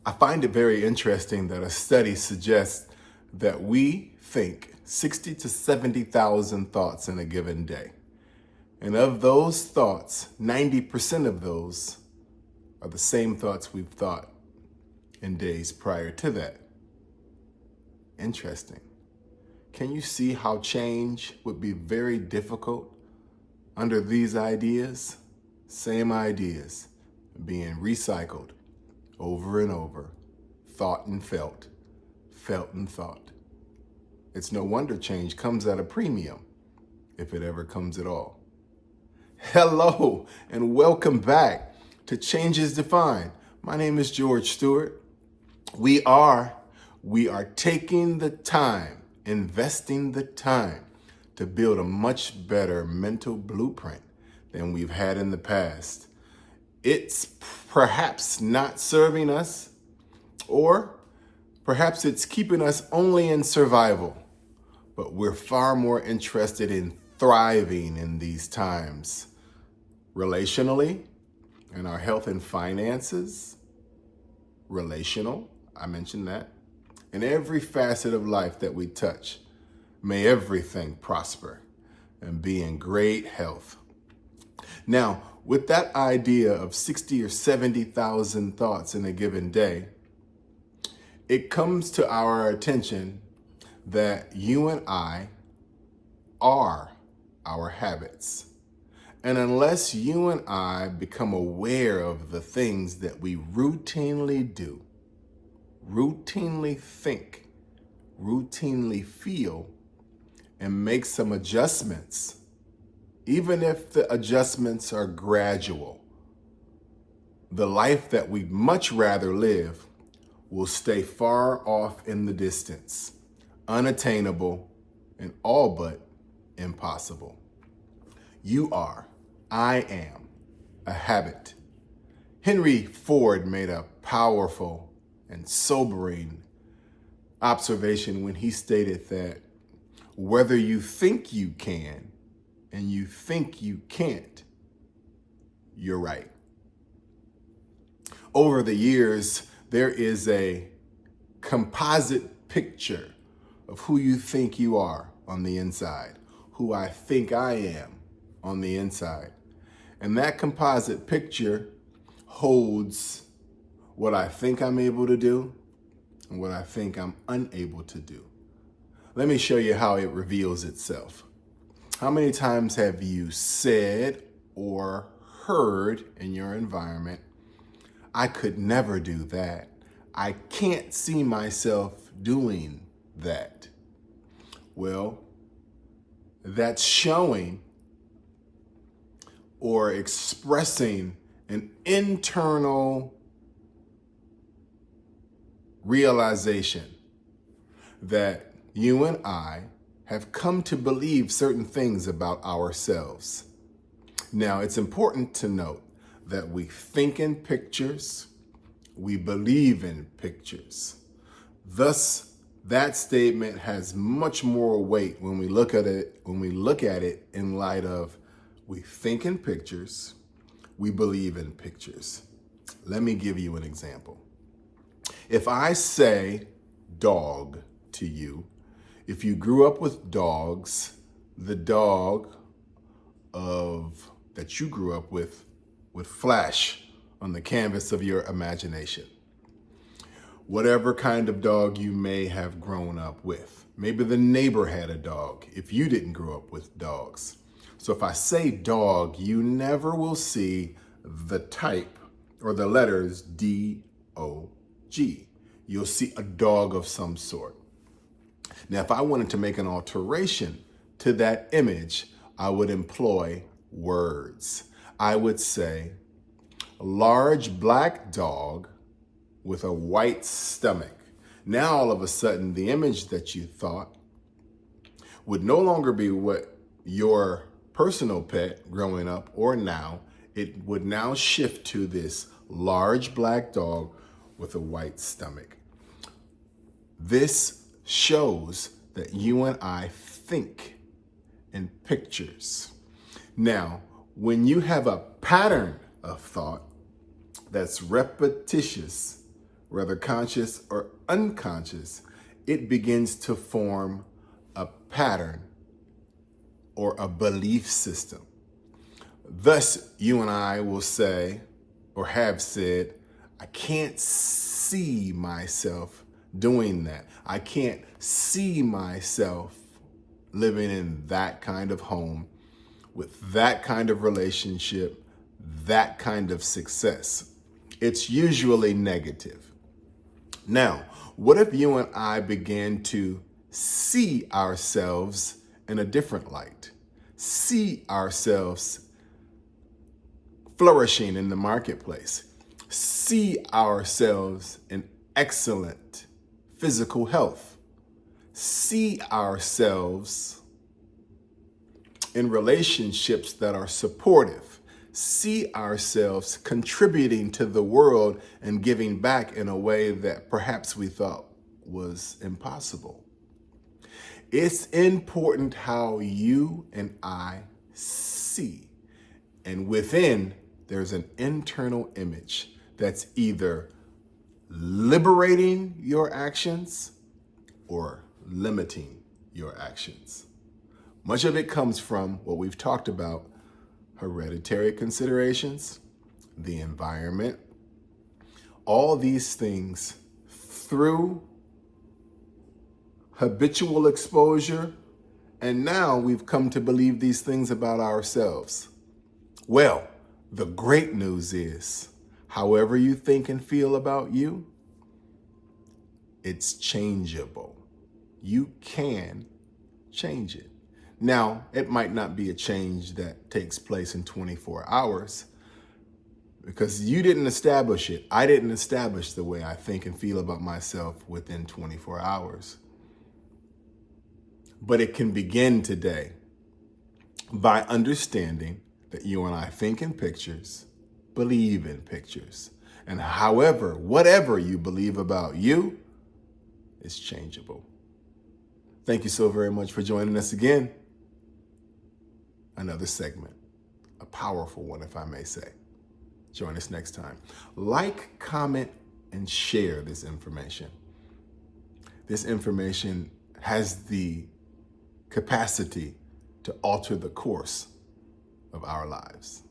I find it very interesting that a study suggests that we think 60 to 70,000 thoughts in a given day. And of those thoughts, 90% of those are the same thoughts we've thought in days prior to that. Interesting. Can you see how change would be very difficult under these ideas? Same ideas being recycled over and over, thought and felt and thought. It's no wonder change comes at a premium, if it ever comes at all. Hello, and welcome back to Changez Defined. My name is George Stewart. We are taking the time, investing the time to build a much better mental blueprint than we've had in the past. It's perhaps not serving us, or perhaps it's keeping us only in survival, but we're far more interested in thriving in these times, relationally, in our health and finances, relational, I mentioned that, in every facet of life that we touch. May everything prosper and be in great health. Now, with that idea of 60 or 70,000 thoughts in a given day, it comes to our attention that you and I are our habits. And unless you and I become aware of the things that we routinely do, routinely think, routinely feel, and make some adjustments, even if the adjustments are gradual, the life that we'd much rather live will stay far off in the distance, unattainable, and all but impossible. You are, I am, a habit. Henry Ford made a powerful and sobering observation when he stated that whether you think you can and you think you can't, you're right. Over the years, there is a composite picture of who you think you are on the inside, who I think I am on the inside. And that composite picture holds what I think I'm able to do and what I think I'm unable to do. Let me show you how it reveals itself. How many times have you said or heard in your environment, I could never do that. I can't see myself doing that. Well, that's showing or expressing an internal realization that you and I have come to believe certain things about ourselves. Now, it's important to note that we think in pictures, we believe in pictures. Thus, that statement has much more weight when we look at it in light of we think in pictures, we believe in pictures. Let me give you an example. If I say dog to you, if you grew up with dogs, the dog that you grew up with would flash on the canvas of your imagination. Whatever kind of dog you may have grown up with. Maybe the neighbor had a dog if you didn't grow up with dogs. So if I say dog, you never will see the type or the letters D-O-G. You'll see a dog of some sort. Now, if I wanted to make an alteration to that image, I would employ words. I would say, a large black dog with a white stomach. Now, all of a sudden, the image that you thought would no longer be what your personal pet growing up or now. It would now shift to this large black dog with a white stomach. This shows that you and I think in pictures. Now, when you have a pattern of thought that's repetitious, whether conscious or unconscious, it begins to form a pattern or a belief system. Thus, you and I will say, or have said, I can't see myself doing that. I can't see myself living in that kind of home, with that kind of relationship, that kind of success. It's usually negative. Now, what if you and I began to see ourselves in a different light? See ourselves flourishing in the marketplace. See ourselves in excellent physical health. See ourselves in relationships that are supportive. See ourselves contributing to the world and giving back in a way that perhaps we thought was impossible. It's important how you and I see. And within, there's an internal image that's either liberating your actions or limiting your actions. Much of it comes from what we've talked about: hereditary considerations, the environment, all these things through habitual exposure, and now we've come to believe these things about ourselves. Well, the great news is, however you think and feel about you, it's changeable. You can change it. Now, it might not be a change that takes place in 24 hours because you didn't establish it. I didn't establish the way I think and feel about myself within 24 hours. But it can begin today by understanding that you and I think in pictures, believe in pictures. And however, whatever you believe about you is changeable. Thank you so very much for joining us again. Another segment, a powerful one, if I may say. Join us next time. Like, comment, and share this information. This information has the capacity to alter the course of our lives.